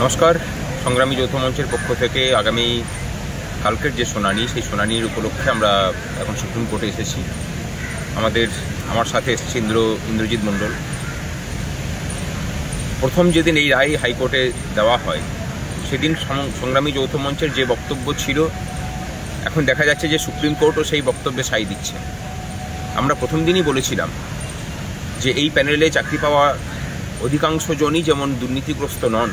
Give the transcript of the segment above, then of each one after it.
নমস্কার। সংগ্রামী যৌথ মঞ্চের পক্ষ থেকে আগামী কালকের যে শুনানি, সেই শুনানির উপলক্ষে আমরা এখন সুপ্রিম কোর্টে এসেছি। আমার সাথে এসেছে ইন্দ্রজিৎ মণ্ডল। প্রথম যেদিন এই রায় হাইকোর্টে দেওয়া হয়, সেদিন সংগ্রামী যৌথ মঞ্চের যে বক্তব্য ছিল, এখন দেখা যাচ্ছে যে সুপ্রিম কোর্টও সেই বক্তব্যে সাই দিচ্ছে। আমরা প্রথম দিনই বলেছিলাম যে এই প্যানেলে চাকরি পাওয়া অধিকাংশ জনই যেমন দুর্নীতিগ্রস্ত নন,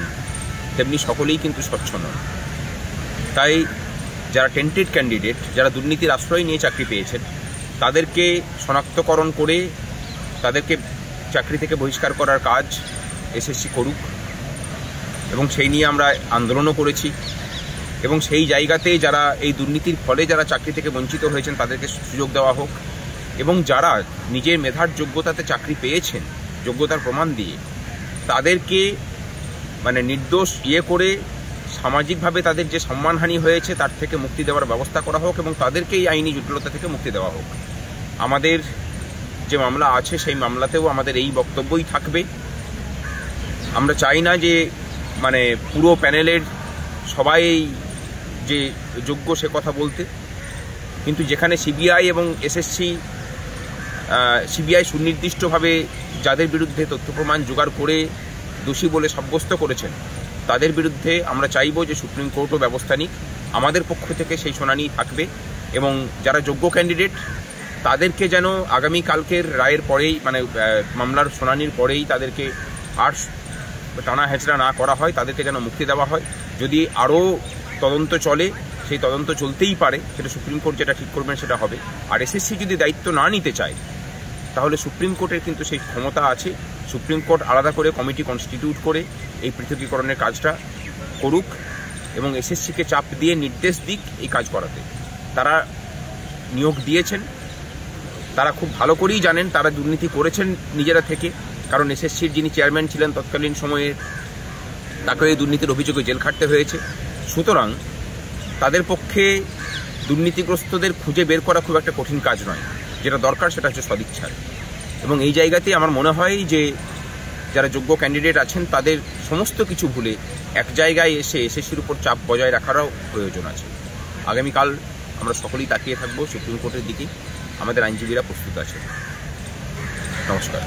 তেমনি সকলেই কিন্তু স্বচ্ছ নন। তাই যারা টেন্টেড ক্যান্ডিডেট, যারা দুর্নীতির আশ্রয় নিয়ে চাকরি পেয়েছেন, তাদেরকে শনাক্তকরণ করে তাদেরকে চাকরি থেকে বহিষ্কার করার কাজ এসএসসি করুক, এবং সেই নিয়ে আমরা আন্দোলনও করেছি। এবং সেই জায়গাতে যারা এই দুর্নীতির ফলে যারা চাকরি থেকে বঞ্চিত হয়েছেন, তাদেরকে সুযোগ দেওয়া হোক, এবং যারা নিজের মেধার যোগ্যতাতে চাকরি পেয়েছেন, যোগ্যতার প্রমাণ দিয়ে, তাদেরকে নির্দোষ করে সামাজিকভাবে তাদের যে সম্মানহানি হয়েছে তার থেকে মুক্তি দেওয়ার ব্যবস্থা করা হোক, এবং তাদেরকে এই আইনি জটিলতা থেকে মুক্তি দেওয়া হোক। আমাদের যে মামলা আছে, সেই মামলাতেও আমাদের এই বক্তব্যই থাকবে। আমরা চাই না যে পুরো প্যানেলের সবাই যে যোগ্য সে কথা বলতে, কিন্তু যেখানে সিবিআই এবং এসএসসি সিবিআই সুনির্দিষ্টভাবে যাদের বিরুদ্ধে তথ্য প্রমাণ জোগাড় করে দোষী বলে সাব্যস্ত করেছেন, তাদের বিরুদ্ধে আমরা চাইব যে সুপ্রিম কোর্টও ব্যবস্থা নিক। আমাদের পক্ষ থেকে সেই শুনানি থাকবে, এবং যারা যোগ্য ক্যান্ডিডেট তাদেরকে যেন আগামী কালকের রায়ের পরেই, মামলার শুনানির পরেই তাদেরকে আর টানা হেঁচড়া না করা হয়, তাদেরকে যেন মুক্তি দেওয়া হয়। যদি আরও তদন্ত চলে, সেই তদন্ত চলতেই পারে, সেটা সুপ্রিম কোর্ট যেটা ঠিক করবেন সেটা হবে। আর এসএসসি যদি দায়িত্ব না নিতে চায়, তাহলে সুপ্রিম কোর্টের কিন্তু সেই ক্ষমতা আছে। সুপ্রিম কোর্ট আলাদা করে কমিটি কনস্টিটিউট করে এই পৃথকীকরণের কাজটা করুক, এবং এসএসসিকে চাপ দিয়ে নির্দেশ দিক এই কাজ করাতে। তারা নিয়োগ দিয়েছেন, তারা খুব ভালো করেই জানেন তারা দুর্নীতি করেছেন নিজেরা থেকে, কারণ এসএসসির যিনি চেয়ারম্যান ছিলেন তৎকালীন সময়ে, তাকে এই দুর্নীতির অভিযোগে জেল খাটতে হয়েছে। সুতরাং তাদের পক্ষে দুর্নীতিগ্রস্তদের খুঁজে বের করা খুব একটা কঠিন কাজ নয়। যেটা দরকার সেটা হচ্ছে সদিচ্ছার। এবং এই জায়গাতে আমার মনে হয় যে যারা যোগ্য ক্যান্ডিডেট আছেন, তাদের সমস্ত কিছু ভুলে এক জায়গায় এসে এসএসসির উপর চাপ বজায় রাখারও প্রয়োজন আছে। আগামীকাল আমরা সকলেই তাকিয়ে থাকবো সুপ্রিম কোর্টের দিকে। আমাদের আইনজীবীরা প্রস্তুত আছে। নমস্কার।